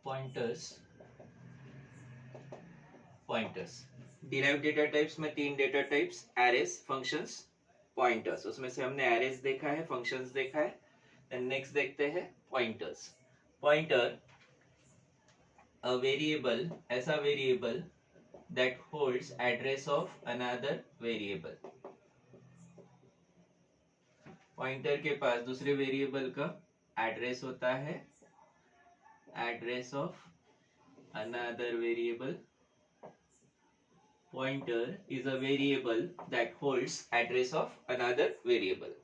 Pointers derived data types में 3 data types, arrays, functions, pointers. उसमें से हमने एरेस देखा है, फंक्शंस देखा है, देन नेक्स्ट देखते हैं पॉइंटर्स। पॉइंटर अ वेरिएबल, ऐसा variable that holds address of another variable। Pointer के पास दूसरे वेरिएबल का एड्रेस होता है, address of another variable. Pointer is a variable that holds address of another variable.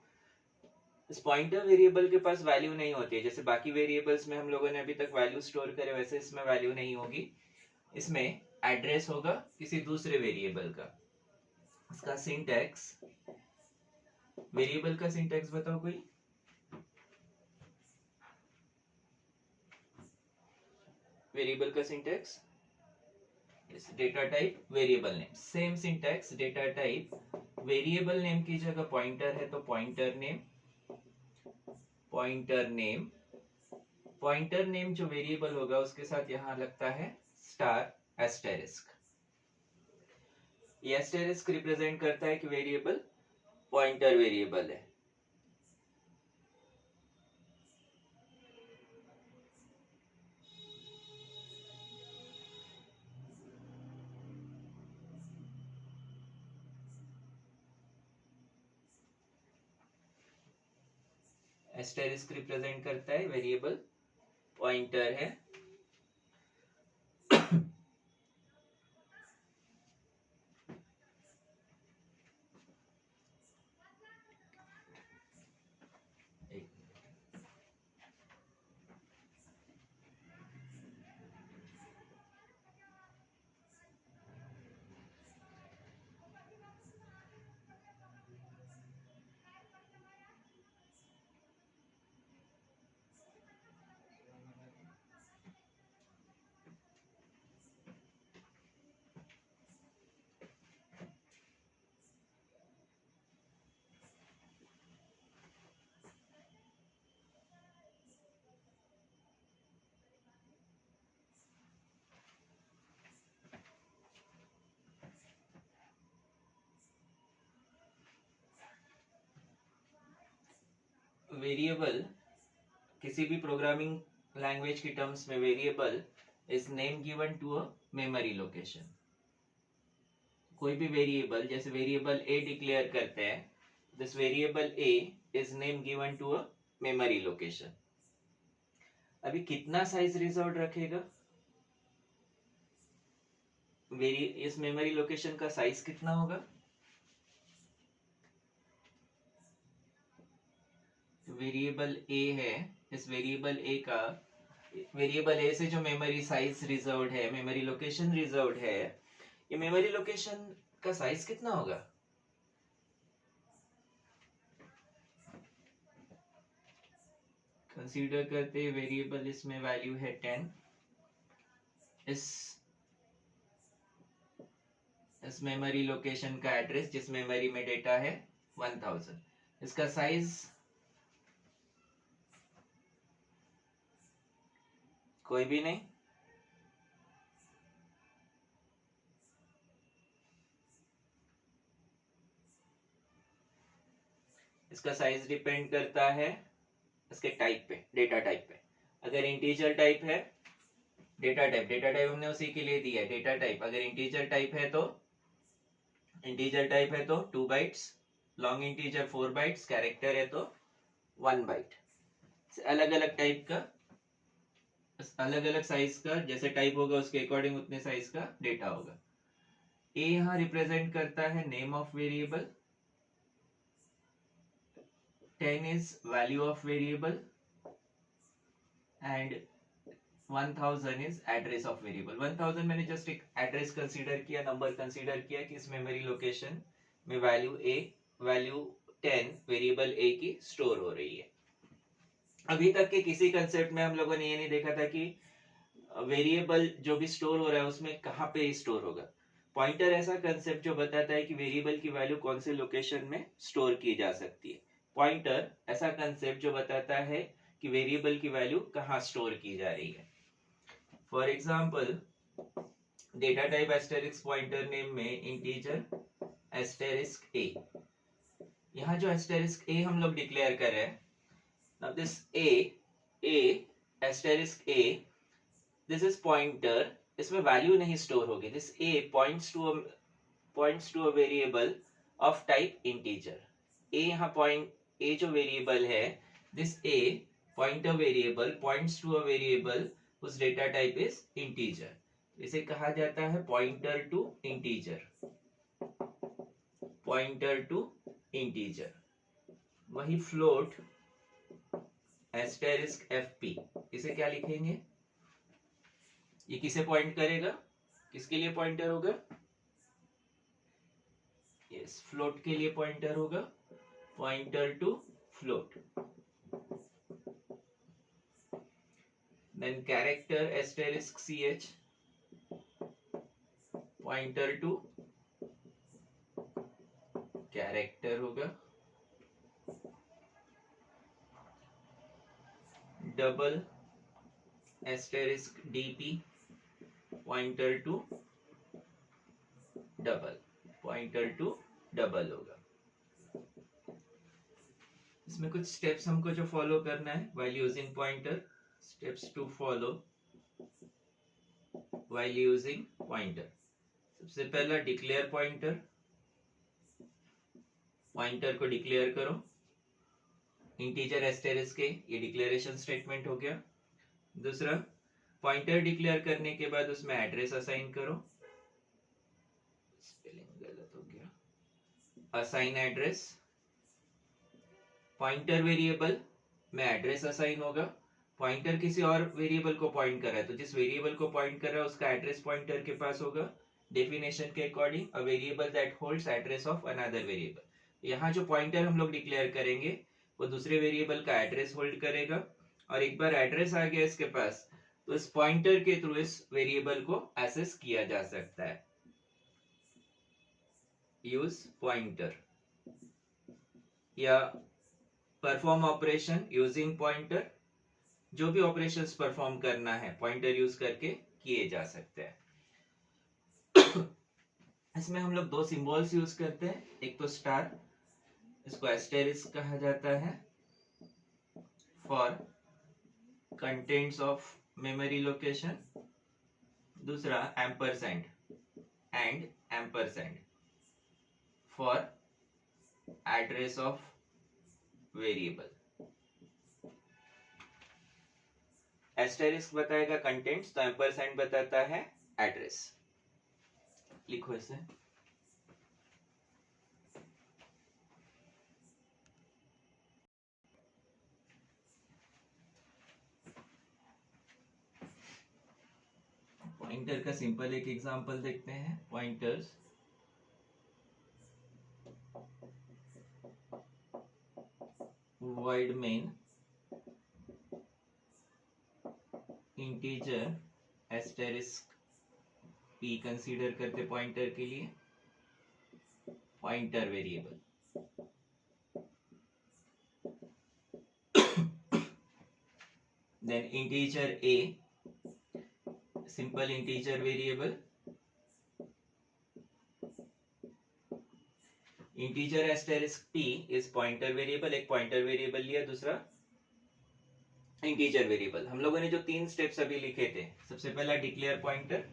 इस पॉइंटर वेरिएबल के पास वैल्यू नहीं होती है, जैसे बाकी वेरिएबल्स में हम लोगों ने अभी तक वैल्यू स्टोर करे वैसे इसमें वैल्यू नहीं होगी। इसमें एड्रेस होगा किसी दूसरे वेरिएबल का। इसका सिंटैक्स, वेरिएबल का सिंटैक्स बताओ कोई। वेरिएबल का syntax data type variable name, same syntax. Data type variable name की जगह पॉइंटर है तो pointer name, pointer name. Pointer name जो वेरिएबल होगा उसके साथ यहां लगता है स्टार एस्टेरिस्क। ये एस्टेरिस्क रिप्रेजेंट करता है कि वेरिएबल पॉइंटर वेरिएबल है। एस्टेरिस्क रिप्रेजेंट करता है वेरिएबल पॉइंटर है। वेरिएबल किसी भी प्रोग्रामिंग लैंग्वेज की टर्म्स में variable is name given to a memory location. कोई भी वेरिएबल, जैसे वेरिएबल ए डिक्लेयर करते हैं, this variable A is name given to a memory location. अभी कितना साइज रिजर्व रखेगा, इस मेमोरी लोकेशन का साइज कितना होगा। वेरिएबल ए है, इस वेरिएबल ए का, वेरिएबल ए से जो मेमोरी साइज रिजर्व्ड है, मेमोरी लोकेशन रिजर्व्ड है, ये मेमोरी लोकेशन का साइज कितना होगा। कंसीडर करते वेरिएबल, इसमें वैल्यू है 10, इस मेमोरी लोकेशन का एड्रेस जिस मेमोरी में डेटा है 1000, इसका साइज कोई भी नहीं, इसका साइज डिपेंड करता है इसके टाइप पे, डेटा टाइप पे। अगर इंटीजर टाइप है, डेटा टाइप हमने उसी के लिए दिया है, डेटा टाइप। अगर इंटीजर टाइप है तो 2 bytes, long integer 4 bytes, character है तो 1 बाइट। अलग अलग टाइप का, अलग अलग साइज का, जैसे टाइप होगा उसके अकॉर्डिंग उतने साइज का डेटा होगा। ए यहां रिप्रेजेंट करता है name of variable, 10 is value of variable and 1000 is address of variable। 1000 मैंने जस्ट एक एड्रेस कंसीडर किया, नंबर कंसीडर किया कि इस मेमोरी लोकेशन में वैल्यू 10 वेरिएबल ए की स्टोर हो रही है। अभी तक के किसी कंसेप्ट में हम लोगों ने ये नहीं देखा था कि वेरिएबल जो भी स्टोर हो रहा है उसमें कहाँ पे स्टोर होगा। पॉइंटर ऐसा कंसेप्ट जो बताता है कि वेरिएबल की वैल्यू कौन से लोकेशन में स्टोर की जा सकती है। पॉइंटर ऐसा कंसेप्ट जो बताता है कि वेरिएबल की वैल्यू कहाँ स्टोर की जा रही है। For example data type asterisk pointer name में इंटीजर एस्टेरिस्क ए, यहाँ जो एस्टेरिस्क ए हम लोग डिक्लेयर कर रहे हैं, now this a asterisk a, this is pointer, इसमें वैल्यू नहीं स्टोर होगी, this a points to a variable of type integer. A यहाँ पॉइंट, ए जो वेरिएबल है, this a pointer variable points to a variable whose data type is integer, इसे कहा जाता है pointer to integer, pointer to integer. वही float asterisk f p, इसे क्या लिखेंगे, ये किसे पॉइंट करेगा, किसके लिए पॉइंटर होगा, यस फ्लोट के लिए पॉइंटर होगा, pointer to float. Then character asterisk c h, pointer to character होगा। Double asterisk DP, pointer to double, pointer to double होगा। इसमें कुछ स्टेप्स हमको जो फॉलो करना है while using pointer, steps to follow while using pointer. सबसे पहला डिक्लेयर पॉइंटर, पॉइंटर को डिक्लेयर करो, इंटीजर एस्टेरिस्क के, ये डिक्लेरेशन स्टेटमेंट हो गया। दूसरा, पॉइंटर डिक्लेयर करने के बाद उसमें एड्रेस असाइन करो, स्पेलिंग गलत हो गया, असाइन एड्रेस, पॉइंटर वेरिएबल में एड्रेस असाइन होगा, पॉइंटर किसी और वेरिएबल को पॉइंट कर रहा है तो जिस वेरिएबल को पॉइंट कर रहा है उसका एड्रेस पॉइंटर के पास होगा, डेफिनेशन के according a variable that holds address of another variable. यहाँ जो पॉइंटर हम लोग डिक्लेयर करेंगे वो दूसरे वेरिएबल का एड्रेस होल्ड करेगा, और एक बार एड्रेस आ गया इसके पास तो इस पॉइंटर के थ्रू इस वेरिएबल को एक्सेस किया जा सकता है। यूज पॉइंटर या परफॉर्म ऑपरेशन यूजिंग पॉइंटर, जो भी ऑपरेशंस परफॉर्म करना है पॉइंटर यूज करके किए जा सकते हैं। इसमें हम लोग दो सिंबल्स यूज करते हैं, एक तो स्टार, इसको एस्टेरिस्क कहा जाता है for contents of memory location, दूसरा ampersand and ampersand for address of variable. Asterisk बताएगा कंटेंट्स तो एम्परसेंड बताता है एड्रेस। लिखो इसे, पॉइंटर का सिंपल एक एग्जांपल देखते हैं। Pointers void main integer asterisk p consider करते पॉइंटर के लिए, pointer variable, then integer a simple integer variable, integer asterisk p is pointer variable, एक पॉइंटर वेरिएबल लिया, दूसरा इंटीजर वेरिएबल। हम लोगों ने जो तीन स्टेप्स अभी लिखे थे, सबसे पहला डिक्लेयर पॉइंटर,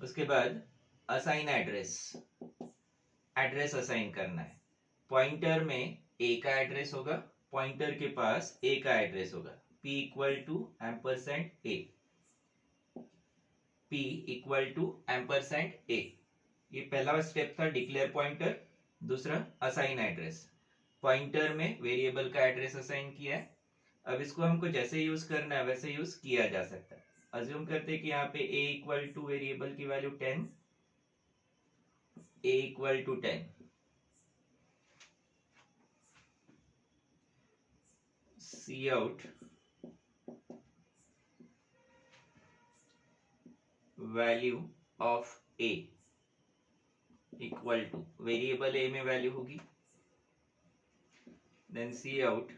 उसके बाद असाइन एड्रेस, एड्रेस असाइन करना है, पॉइंटर में a का एड्रेस होगा, पॉइंटर के पास a का एड्रेस होगा, p equal to ampersand a, p equal to ampersand a। ये पहला स्टेप था डिक्लेयर पॉइंटर। दूसरा असाइन एड्रेस, पॉइंटर में वेरिएबल का एड्रेस असाइन किया है, अब इसको हमको जैसे यूज करना है वैसे यूज किया जा सकता है। अज्यूम करते हैं कि यहाँ पे a इक्वल टू वेरिएबल की value 10, a equal to 10, C out value of a equal to, variable a में वैल्यू होगी, देन सी आउट,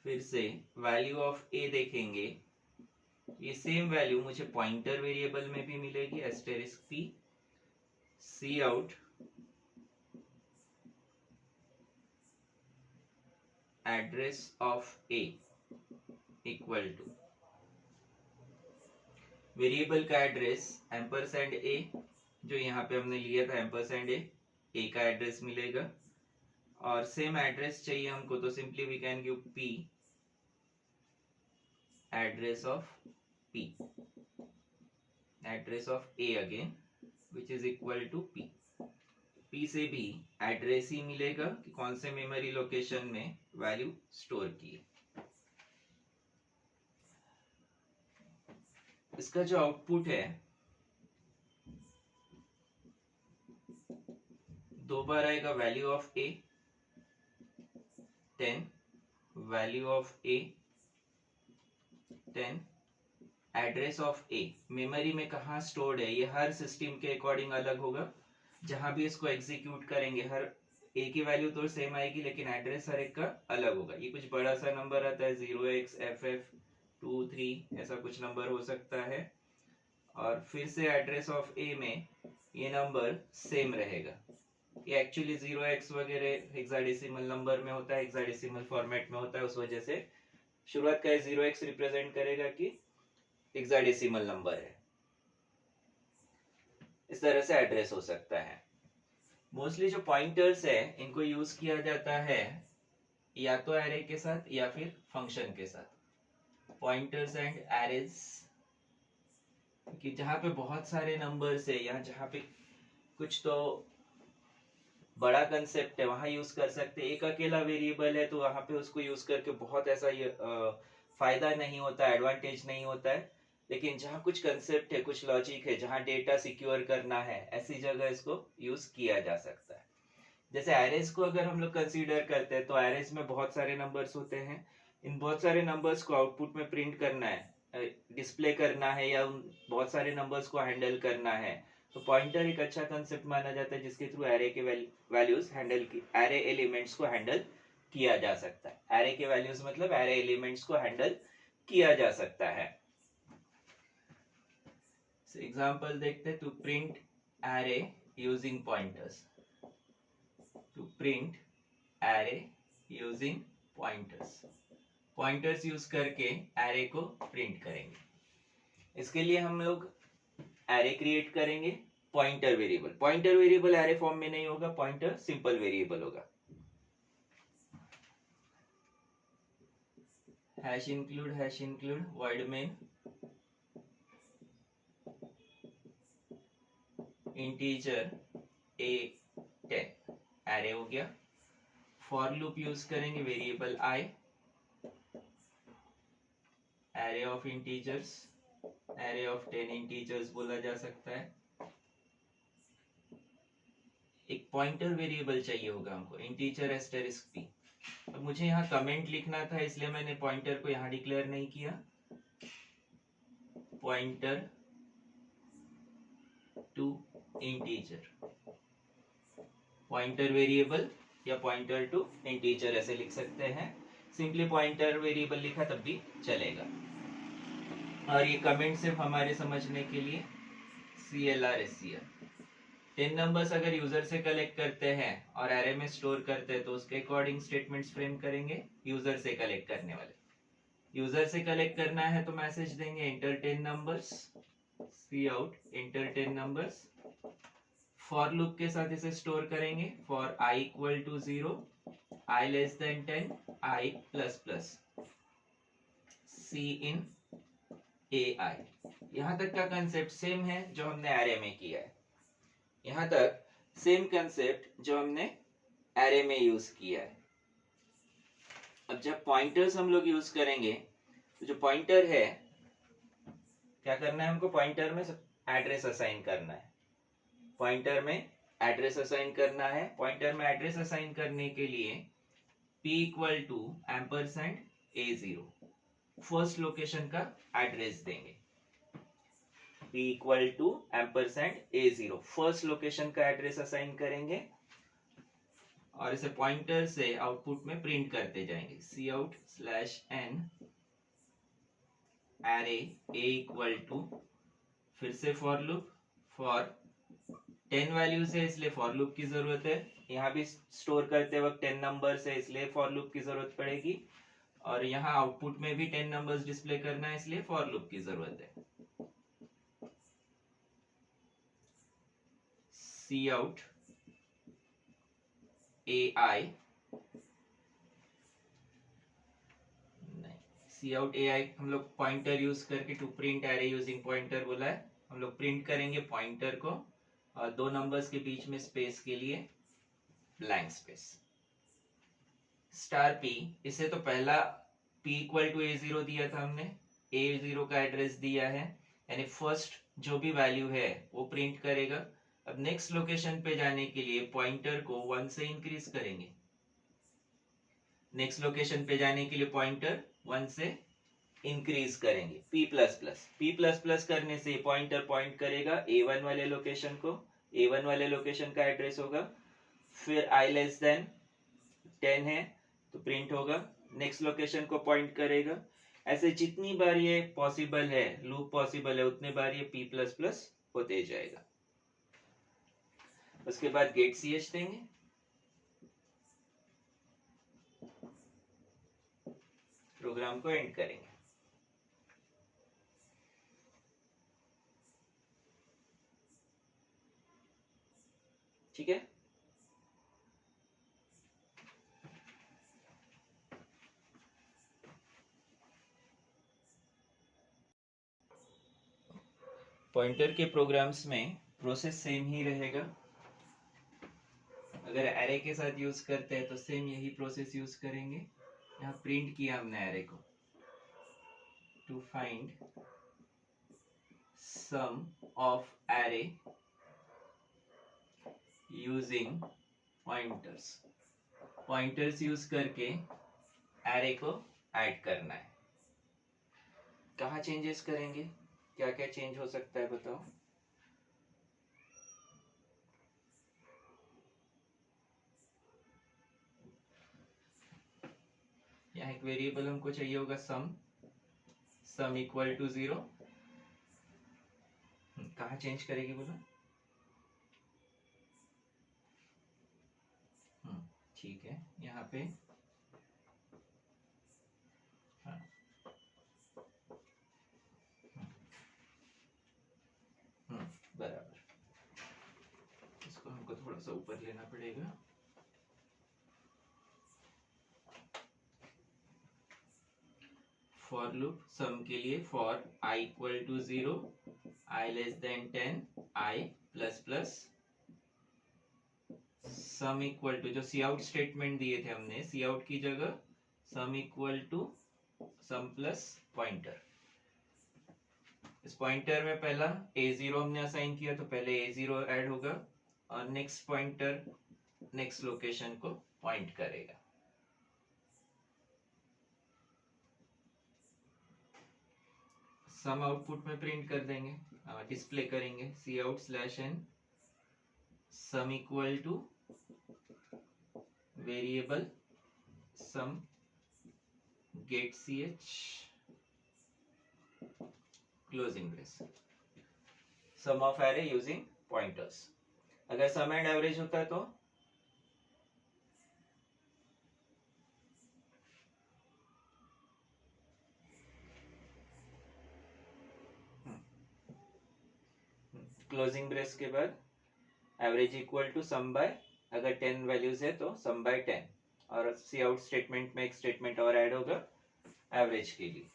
फिर से वैल्यू ऑफ a देखेंगे, ये सेम वैल्यू मुझे पॉइंटर वेरिएबल में भी मिलेगी, asterisk p C out address of a equal to variable का एड्रेस एम्परसेंड a, जो यहाँ पे हमने लिया था एम्परसेंड a का एड्रेस मिलेगा, और सेम एड्रेस चाहिए हमको तो simply we can give p address of p, address of a again which is equal to p। p से भी एड्रेस ही मिलेगा कि कौन से मेमोरी लोकेशन में वैल्यू स्टोर की है। इसका जो आउटपुट है दो बार आएगा, value of a 10, value of a 10, address of a memory में कहाँ स्टोर्ड है ये हर सिस्टम के अकॉर्डिंग अलग होगा। जहां भी इसको एग्जीक्यूट करेंगे हर a की वैल्यू तो सेम आएगी, लेकिन एड्रेस हर एक का अलग होगा। ये कुछ बड़ा सा नंबर आता है 0xFF23 ऐसा कुछ नंबर हो सकता है, और फिर से एड्रेस ऑफ a में ये नंबर सेम रहेगा। ये एक्चुअली 0x वगैरह हेक्साडेसिमल नंबर में होता है, हेक्साडेसिमल फॉर्मेट में होता है, उस वजह से शुरुआत का 0x रिप्रेजेंट करेगा कि हेक्साडेसिमल नंबर है। इस तरह से एड्रेस हो सकता है। मोस्टली जो पॉइंटर्स है इनको यूज किया जाता है या तो एरे के साथ या फिर फंक्शन के साथ। पॉइंटर्स एंड एरेज कि जहां पे बहुत सारे नंबर्स है या जहां पे कुछ तो बड़ा कंसेप्ट है वहां यूज कर सकते हैं। एक अकेला वेरिएबल है तो वहां पे उसको यूज करके बहुत ऐसा फायदा नहीं होता, एडवांटेज नहीं होता है। लेकिन जहाँ कुछ कंसेप्ट है, कुछ लॉजिक है, जहाँ डेटा सिक्योर करना है, ऐसी जगह इसको यूज किया जा सकता है। जैसे एरेज को अगर हम लोग कंसीडर करते हैं तो एरेज में बहुत सारे नंबर्स होते हैं। इन बहुत सारे नंबर्स को आउटपुट में प्रिंट करना है, डिस्प्ले करना है, या उन बहुत सारे नंबर्स को हैंडल करना है, तो पॉइंटर एक अच्छा कंसेप्ट माना जाता है जिसके थ्रू एरे के वैल्यूज हैंडल की, एरे एलिमेंट्स को हैंडल किया जा सकता है। एरे के वैल्यूज मतलब एरे एलिमेंट्स को हैंडल किया जा सकता है। एग्जाम्पल देखते हैं, to print array using pointers, to print array using pointers, pointers use करके एरे को प्रिंट करेंगे। इसके लिए हम लोग एरे क्रिएट करेंगे, pointer variable. Pointer variable array form में नहीं होगा, पॉइंटर सिंपल वेरिएबल होगा। Hash include void main integer a10 array हो गया। फॉर लूप यूज करेंगे, variable i, array of integers, array of 10 integers बोला जा सकता है। एक पॉइंटर वेरिएबल चाहिए होगा हमको, इंटीजर एस्टेरिस्क p। अब मुझे यहाँ कमेंट लिखना था इसलिए मैंने पॉइंटर को यहाँ डिक्लेयर नहीं किया। Pointer to integer, pointer variable या पॉइंटर टू इंटीजर ऐसे लिख सकते हैं। सिंपली पॉइंटर वेरिएबल लिखा तब भी चलेगा। और ये कमेंट सिर्फ हमारे समझने के लिए, CLR SCR 10 नंबर्स अगर यूजर से कलेक्ट करते हैं और एरे में स्टोर करते हैं तो उसके अकॉर्डिंग स्टेटमेंट्स फ्रेम करेंगे। यूजर से कलेक्ट करने वाले, यूजर से कलेक्ट करना है तो मैसेज देंगे enter 10 numbers, C out enter 10 numbers. For loop के साथ इसे स्टोर करेंगे, for i equal to 0, i less than 10, i plus plus, C in ai। यहां तक का कंसेप्ट सेम है जो हमने एरे में किया है। यहां तक सेम कंसेप्ट जो हमने एरे में यूज किया है। अब जब पॉइंटर्स हम लोग यूज करेंगे तो जो पॉइंटर है, क्या करना है हमको, पॉइंटर में एड्रेस असाइन करना है। पॉइंटर में एड्रेस असाइन करना है। पॉइंटर में एड्रेस असाइन करने के लिए p equal to ampersand a0 first location का एड्रेस देंगे। p equal to ampersand a0 first location का एड्रेस असाइन करेंगे और इसे पॉइंटर से आउटपुट में प्रिंट करते जाएंगे। cout/n array a equal to, फिर से फॉर लूप, फॉर 10 वैल्यूज है इसलिए फॉर लूप की जरूरत है, यहाँ भी स्टोर करते वक्त 10 नंबर्स है इसलिए फॉर लूप की जरूरत पड़ेगी, और यहाँ आउटपुट में भी 10 नंबर्स डिस्प्ले करना है इसलिए फॉर लूप की जरूरत है। सी out A I, C out A I हम लोग पॉइंटर यूज करके to print array using pointer बोला है, हम लोग प्रिंट करेंगे पॉइंटर को और दो नंबर्स के बीच में स्पेस के लिए ब्लैंक स्पेस। स्टार पी, इसे तो पहला p इक्वल टू a0 दिया था हमने, a0 का एड्रेस दिया है, यानी फर्स्ट जो भी वैल्यू है वो प्रिंट करेगा। अब नेक्स्ट लोकेशन पे जाने के लिए पॉइंटर को 1 से इंक्रीज करेंगे, नेक्स्ट लोकेशन पे जाने के लिए पॉइंटर 1 से इंक्रीज करेंगे, p++ करने से पॉइंटर पॉइंट करेगा a1 वाले लोकेशन को, a1 वाले लोकेशन का एड्रेस होगा, फिर i लेस देन 10 है तो प्रिंट होगा, नेक्स्ट लोकेशन को पॉइंट करेगा। ऐसे जितनी बार ये पॉसिबल है, लूप पॉसिबल है, उतने बार ये p++ होते जाएगा। उसके बाद गेट ch देंगे, प्रोग्राम को एंड करेंगे। ठीक है, पॉइंटर के प्रोग्राम्स में प्रोसेस सेम ही रहेगा, अगर एरे के साथ यूज करते हैं तो सेम यही प्रोसेस यूज करेंगे। यहाँ प्रिंट किया हमने एरे को, to find sum of array using pointers, pointers use करके एरे को ऐड करना है। कहाँ चेंजेस करेंगे, क्या क्या चेंज हो सकता है बताओ। यहाँ एक वेरिएबल हमको चाहिए होगा सम इक्वल टू 0, कहाँ चेंज करेगी बोला। ठीक है, यहाँ पे हाँ, बराबर, इसको हमको थोड़ा सा ऊपर लेना पड़ेगा। फॉर लूप सम के लिए for i equal to 0, i less than 10, i plus plus sum equal to, जो सी आउट स्टेटमेंट दिए थे हमने, सी आउट की जगह sum equal to sum plus pointer. इस पॉइंटर में पहला a0 हमने असाइन किया तो पहले a0 ऐड होगा और नेक्स्ट पॉइंटर नेक्स्ट लोकेशन को पॉइंट करेगा। सम आउटपुट में प्रिंट कर देंगे, डिस्प्ले करेंगे c out slash n sum equal to variable sum get ch closing brace, sum of array using pointers. अगर सम एंड एवरेज होता है तो क्लोजिंग ब्रेस के बाद average equal to sum by, अगर 10 वैल्यूज है तो सम बाय 10, और सी आउट स्टेटमेंट में एक स्टेटमेंट और ऐड होगा एवरेज के लिए,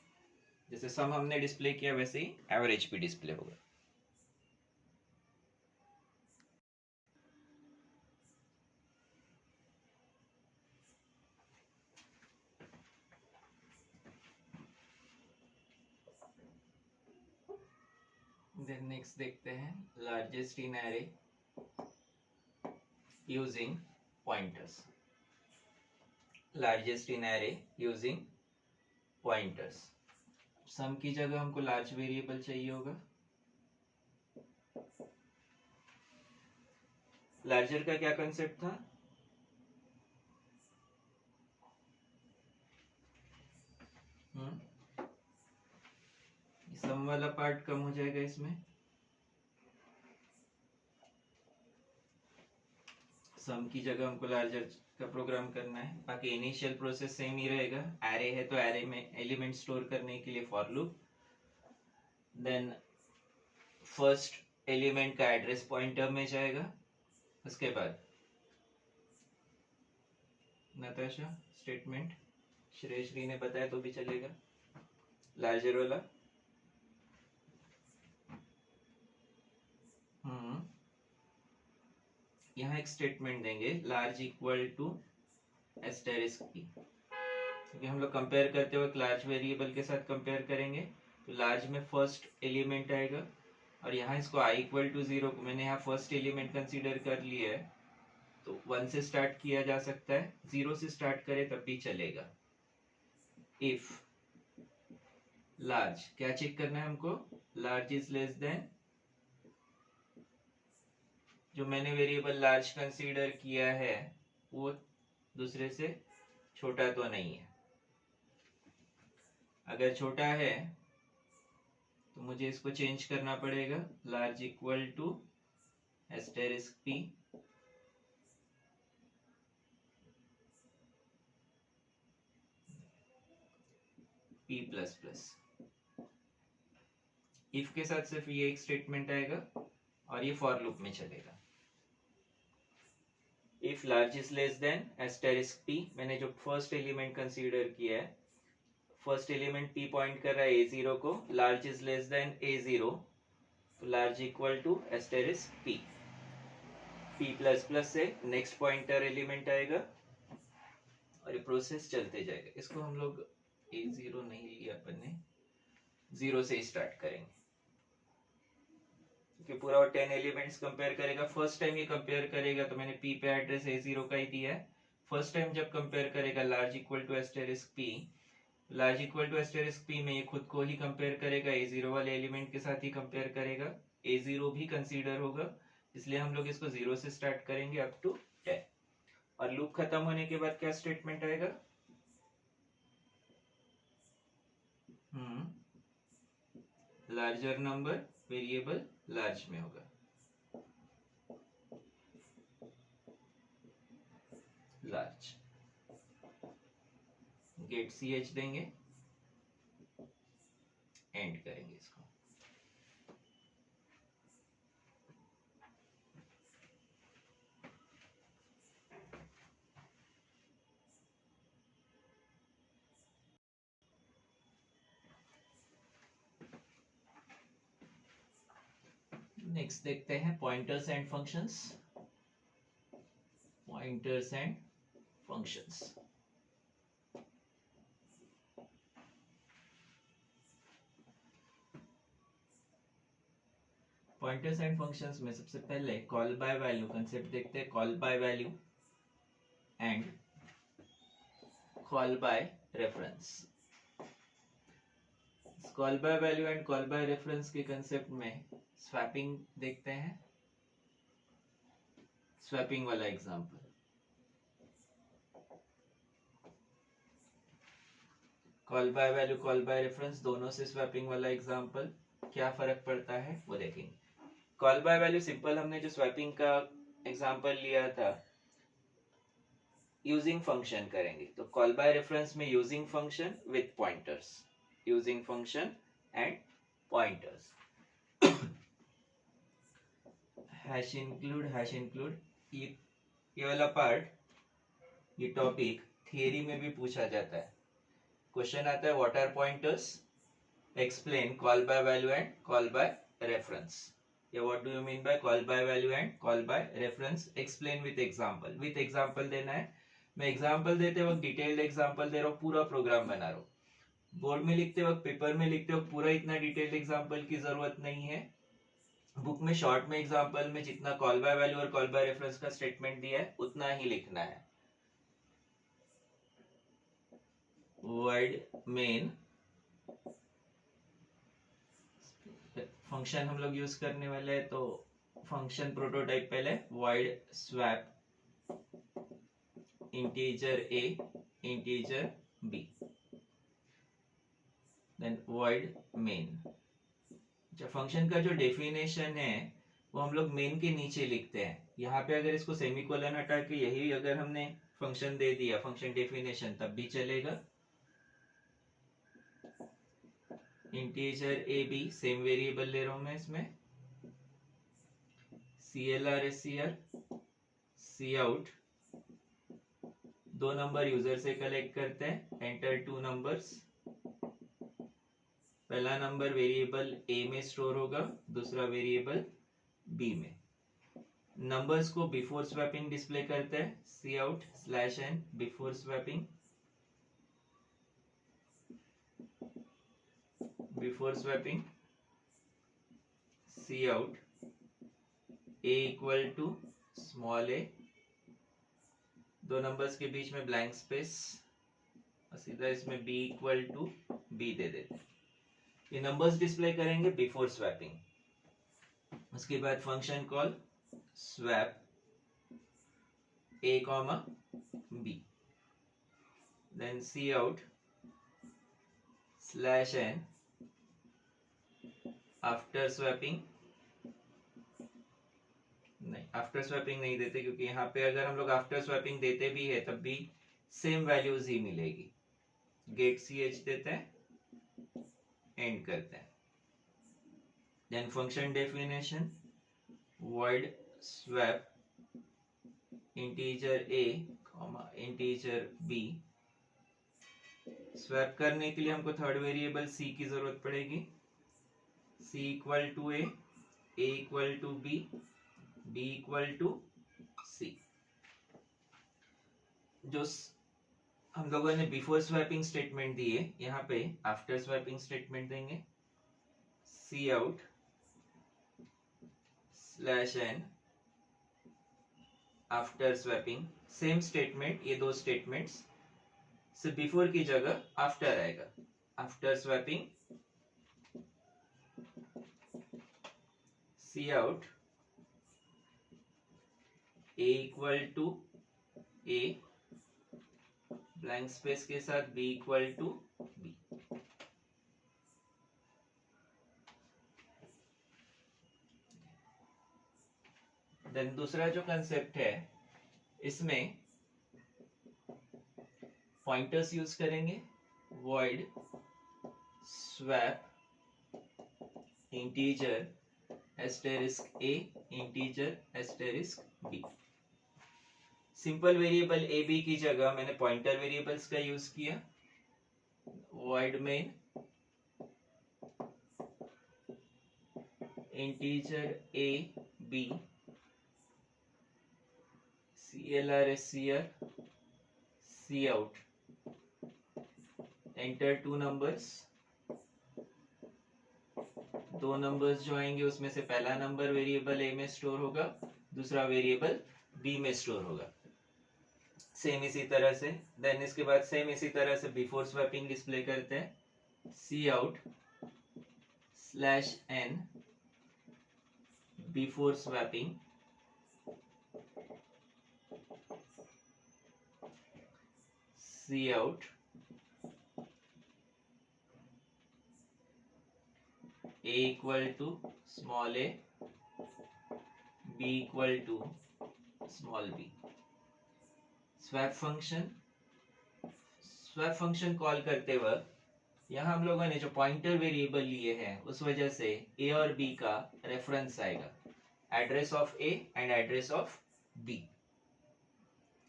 जैसे सम हमने डिस्प्ले किया वैसे ही एवरेज भी डिस्प्ले होगा। देन नेक्स्ट देखते हैं largest in array using pointers, largest in array using pointers. Sum की जगह हमको लार्ज वेरिएबल चाहिए होगा, लार्जर का क्या कंसेप्ट था, सम वाला पार्ट कम हो जाएगा इसमें, सम की जगह हमको लार्जर का प्रोग्राम करना है। बाकी इनिशियल प्रोसेस सेम ही रहेगा, एरे है तो एरे में एलिमेंट स्टोर करने के लिए for loop, then first element का एड्रेस पॉइंटर में जाएगा, उसके बाद नताशा स्टेटमेंट, श्रेयश्री ने बताया तो भी चलेगा, लार्जर वाला। यहाँ एक स्टेटमेंट देंगे large equal to asterisk P, क्योंकि हम लोग कंपेयर करते वक्त लार्ज वेरिएबल के साथ कंपेयर करेंगे, तो लार्ज में फर्स्ट एलिमेंट आएगा, और यहाँ इसको आई इक्वल टू 0 को मैंने यहाँ फर्स्ट एलिमेंट कंसीडर कर लिया है, तो 1 से स्टार्ट किया जा सकता है, 0 से स्टार्ट करे तब भी चलेगा। इफ लार्ज, क्या चेक करना है हमको, लार्ज इज लेस देन, जो मैंने वेरिएबल लार्ज कंसीडर किया है वो दूसरे से छोटा तो नहीं है। अगर छोटा है तो मुझे इसको चेंज करना पड़ेगा, large equal to asterisk P, P plus plus. If के साथ सिर्फ ये एक स्टेटमेंट आएगा और ये फॉर लूप में चलेगा। If large is less than asterisk P, मैंने जो फर्स्ट एलिमेंट कंसीडर किया है, फर्स्ट एलिमेंट पी पॉइंट कर रहा है a0 को, large is less than a0, तो large equal to asterisk P, P plus plus से नेक्स्ट पॉइंटर एलिमेंट आएगा और ये प्रोसेस चलते जाएगा। इसको हम लोग a0 नहीं लिया अपन ने, 0 से स्टार्ट करेंगे, क्योंकि पूरा 10 एलिमेंट्स कंपेयर करेगा। फर्स्ट टाइम ये कंपेयर करेगा तो मैंने p पे एड्रेस a0 का ही दिया है। फर्स्ट टाइम जब कंपेयर करेगा large equal to asterisk p, large equal to asterisk p में ये खुद को ही कंपेयर करेगा, a0 वाले एलिमेंट के साथ ही कंपेयर करेगा, a0 भी कंसीडर होगा, इसलिए हम लोग इसको 0 से स्टार्ट करेंगे अप टू 10, और लूप खत्म होने के बाद क्या स्टेटमेंट आएगा, लार्जर नंबर वेरिएबल लार्ज में होगा, लार्ज, गेट ch देंगे, एंड करेंगे इसको। नेक्स्ट देखते हैं pointers and functions, pointers and functions. Pointers and functions में सबसे पहले कॉल बाय वैल्यू कंसेप्ट देखते हैं, call by value and call by reference. Call by value and call by reference के कंसेप्ट में स्वैपिंग देखते हैं, स्वैपिंग वाला example, call by value call by reference दोनों से स्वैपिंग वाला एग्जांपल, क्या फर्क पड़ता है वो देखेंगे। कॉल बाय वैल्यू सिंपल, हमने जो स्वैपिंग का एग्जांपल लिया था यूजिंग फंक्शन करेंगे, तो कॉल बाय रेफरेंस में using function with pointers, using function and pointers, hash include, ये वाला पार्ट, ये टॉपिक थियरी में भी पूछा जाता है, क्वेश्चन आता है what are pointers, explain call by value and call by reference, या what do you mean by call by value and call by reference, explain with example, with example देना है। मैं एग्जांपल देते वक्त डिटेल्ड एग्जांपल दे रहा हूँ, पूरा programme बना रहा हूँ, बोर्ड में लिखते वक्त पेपर में लिखते वक्त पूरा इतना डिटेल्ड एग्जांपल की जरूरत नहीं है, बुक में शॉर्ट में एग्जांपल में जितना कॉल बाय वैल्यू और कॉल बाय रेफरेंस का स्टेटमेंट दिया है उतना ही लिखना है। void main फंक्शन हम लोग यूज करने वाले हैं, तो फंक्शन प्रोटोटाइप पहले void swap integer a integer b, then void main, function का जो डेफिनेशन है वो हम लोग मेन के नीचे लिखते हैं। यहाँ पे अगर इसको सेमीकोलन हटा के यही अगर हमने फंक्शन दे दिया फंक्शन डेफिनेशन तब भी चलेगा। Integer a b same variable ले रहा हूं मैं इसमें। CLR SCR सी आउट दो नंबर यूजर से कलेक्ट करते हैं, एंटर टू नंबर्स। पहला नंबर वेरिएबल ए में स्टोर होगा, दूसरा वेरिएबल बी में। नंबर्स को बिफोर स्वैपिंग डिस्प्ले करते हैं, c out slash n before swapping. Before swapping c out a equal to small a, दो नंबर्स के बीच में ब्लैंक स्पेस, सीधा इसमें बी इक्वल टू बी दे देते हैं। ये नंबर्स डिस्प्ले करेंगे बिफोर स्वैपिंग। उसके बाद function call swap a comma b, then C out slash n after swapping. नहीं, आफ्टर स्वैपिंग नहीं देते क्योंकि यहाँ पे अगर हम लोग आफ्टर स्वैपिंग देते भी है तब भी सेम वैल्यूज ही मिलेगी। गेट सी एच देते हैं, एंड करते हैं। Then function definition void swap integer a integer b। Swap करने के लिए हमको थर्ड वेरिएबल c की जरूरत पड़ेगी। c equal to a equal to b equal to c। जो हम लोगों ने बिफोर स्वैपिंग स्टेटमेंट दी है, यहाँ पे आफ्टर स्वैपिंग स्टेटमेंट देंगे। C out slash n after swapping. Same statement, ये दो स्टेटमेंट्स से बिफोर की जगह आफ्टर आएगा। After swapping c out a equal to a blank space के साथ b equal to b. Then दूसरा जो कंसेप्ट है इसमें पॉइंटर्स यूज करेंगे। void swap integer asterisk a integer asterisk b। Simple variable a b की जगह मैंने पॉइंटर वेरिएबल्स का यूज किया। void main integer a b CLR SCR c out enter two numbers. दो नंबर्स जो आएंगे उसमें से पहला नंबर वेरिएबल ए में स्टोर होगा, दूसरा वेरिएबल बी में स्टोर होगा। सेम इसी तरह से देन इसके बाद सेम इसी तरह से बिफोर स्वैपिंग डिस्प्ले करते हैं। C out slash n before swapping c out a equal to small a b equal to small b. Swap function call करते वक्त यहाँ हम लोगों ने जो पॉइंटर वेरिएबल लिए हैं उस वजह से ए और बी का रेफरेंस आएगा, address of a and address of b.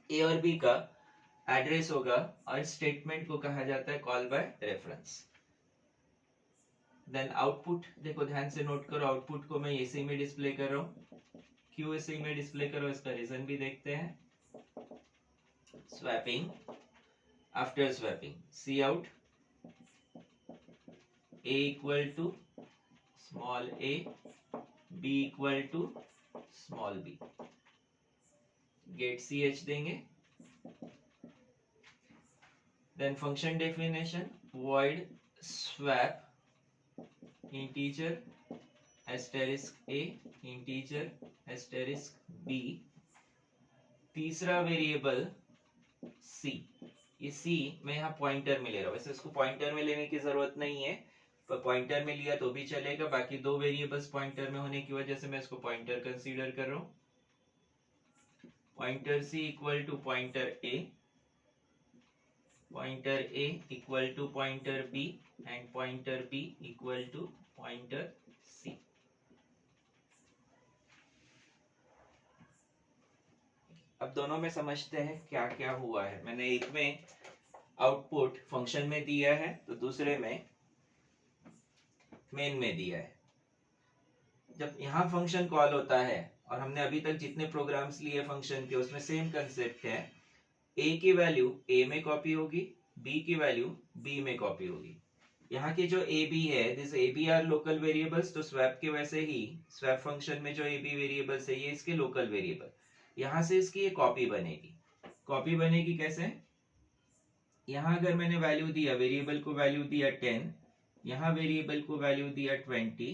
A और बी का एड्रेस होगा और स्टेटमेंट को कहा जाता है call by reference. Then output देखो, ध्यान से नोट करो, आउटपुट को मैं इसी में डिस्प्ले कर रहा हूँ। क्यों इसी में डिस्प्ले करो इसका रीजन भी देखते हैं। Swapping after swapping c out a equal to small a b equal to small b. Get c h देंगे। Then function definition void swap integer asterisk a integer asterisk b। तीसरा variable c, ये c मैं यहाँ pointer में ले रहा हूँ। वैसे इसको पॉइंटर में लेने की जरूरत नहीं है, पॉइंटर में लिया तो भी चलेगा, बाकी दो वेरिएबल्स पॉइंटर में होने की वजह से मैं इसको पॉइंटर कंसीडर कर रहा हूं। Pointer C equal to pointer A, pointer A equal to pointer B and pointer B equal to pointer C. अब दोनों में समझते हैं क्या क्या हुआ है। मैंने एक में आउटपुट फंक्शन में दिया है तो दूसरे में मेन में दिया है। जब यहाँ फंक्शन कॉल होता है और हमने अभी तक जितने प्रोग्राम्स लिए फंक्शन के उसमें सेम कंसेप्ट है, a की वैल्यू a में कॉपी होगी, b की वैल्यू b में कॉपी होगी। यहाँ के जो a b है, this a b are local variables, तो स्वैप के वैसे ही स्वैप फंक्शन में जो a b वेरिएबल्स है ये इसके लोकल वेरिएबल, यहाँ से इसकी ये कॉपी बनेगी। कॉपी बनेगी कैसे? यहाँ अगर मैंने वैल्यू दिया, वेरिएबल को वैल्यू दिया 10, यहाँ वेरिएबल को वैल्यू दिया 20,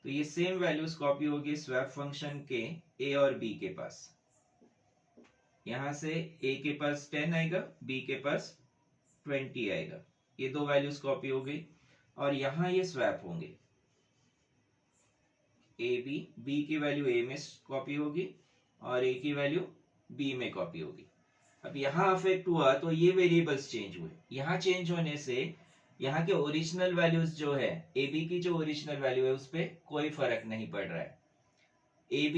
तो ये सेम वैल्यूज कॉपी होगी स्वैप फंक्शन के a और b के पास। यहाँ से a के पास 10 आएगा, b के पास 20 आएगा, ये दो वैल्यूज कॉपी हो गई और यहाँ ये स्वैप होंगे। b की वैल्यू a में कॉपी होगी और a की वैल्यू b में कॉपी होगी। अब यहाँ अफेक्ट हुआ तो ये वेरिएबल्स चेंज हुए। यहाँ चेंज होने से यहाँ के ओरिजिनल वैल्यूज जो है, ab की जो ओरिजिनल वैल्यू है उस पर कोई फर्क नहीं पड़ रहा है। ab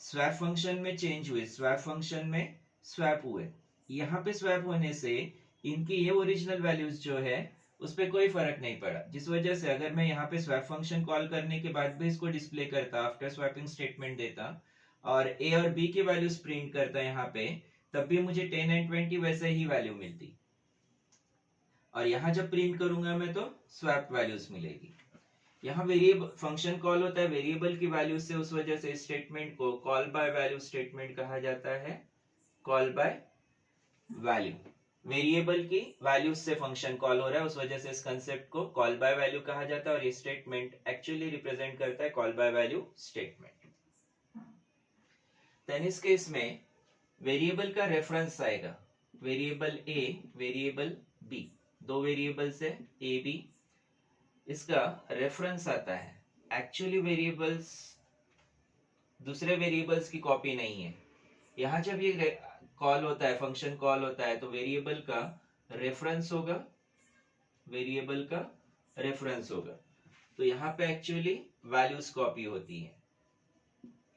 स्वैप फंक्शन में चेंज हुए, स्वैप फंक्शन में स्वैप हुए, यहाँ पे स्वैप होने से इनकी ये ओरिजिनल वैल्यूज जो है उस पर कोई फर्क नहीं पड़ा, जिस वजह से अगर मैं यहाँ पे स्वैप फंक्शन कॉल करने के बाद भी इसको डिस्प्ले करता, आफ्टर स्वैपिंग स्टेटमेंट देता और a और b की वैल्यूज प्रिंट करता यहाँ पे, तब भी मुझे 10 एंड 20 वैसे ही वैल्यू मिलती। और यहाँ जब प्रिंट करूंगा मैं तो स्वैप वैल्यूज मिलेगी। यहाँ वेरिएबल फंक्शन कॉल होता है वेरिएबल की वैल्यू से, उस वजह से स्टेटमेंट को कॉल बाय वैल्यू स्टेटमेंट कहा जाता है। कॉल बाय वैल्यू, वेरिएबल की वैल्यूज से फंक्शन कॉल हो रहा है, उस वजह से इस कंसेप्ट को कॉल बाय वैल्यू कहा जाता है और ये स्टेटमेंट एक्चुअली रिप्रेजेंट करता है call by value statement. Then इस केस में वेरिएबल का रेफरेंस आएगा, वेरिएबल a, वेरिएबल b, दो वेरिएबल्स है a b, इसका रेफरेंस आता है। एक्चुअली वेरिएबल्स दूसरे वेरिएबल्स की कॉपी नहीं है। यहाँ जब ये कॉल होता है, फंक्शन कॉल होता है, तो वेरिएबल का रेफरेंस होगा, वेरिएबल का रेफरेंस होगा, तो यहाँ पे एक्चुअली वैल्यूज कॉपी होती है,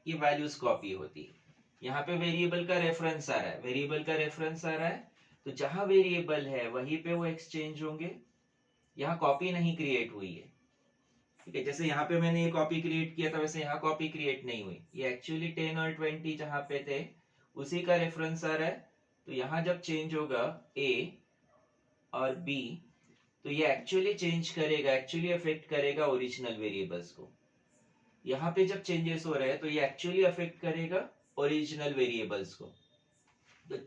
ये वैल्यूज कॉपी होती है। यहाँ पे वेरिएबल का रेफरेंस आ रहा है, वेरिएबल का रेफरेंस आ रहा है, तो जहां वेरिएबल है वहीं पे वो एक्सचेंज होंगे। यहाँ कॉपी नहीं क्रिएट हुई है, ठीक है। जैसे यहाँ पे मैंने ये कॉपी क्रिएट किया था वैसे यहाँ कॉपी क्रिएट नहीं हुई, ये एक्चुअली 10 और 20 जहां पे थे उसी का रेफरेंस आ रहा है। तो यहाँ जब चेंज होगा a और b, तो ये एक्चुअली चेंज करेगा, एक्चुअली अफेक्ट करेगा ओरिजिनल वेरिएबल्स को। यहाँ पे जब चेंजेस हो रहे हैं तो ये एक्चुअली अफेक्ट करेगा ओरिजिनल वेरिएबल्स को। तो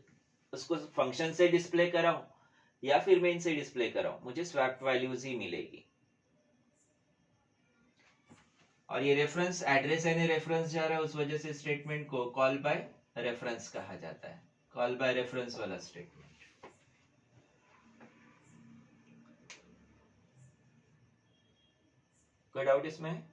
उसको फंक्शन से डिस्प्ले कराऊं या फिर मेन से डिस्प्ले कराऊं, मुझे स्वैप वैल्यूज ही मिलेगी। और ये रेफरेंस एड्रेस यानी रेफरेंस जा रहा है, उस वजह से स्टेटमेंट को कॉल बाय रेफरेंस कहा जाता है, कॉल बाय रेफरेंस वाला स्टेटमेंट। कोई डाउट इसमें?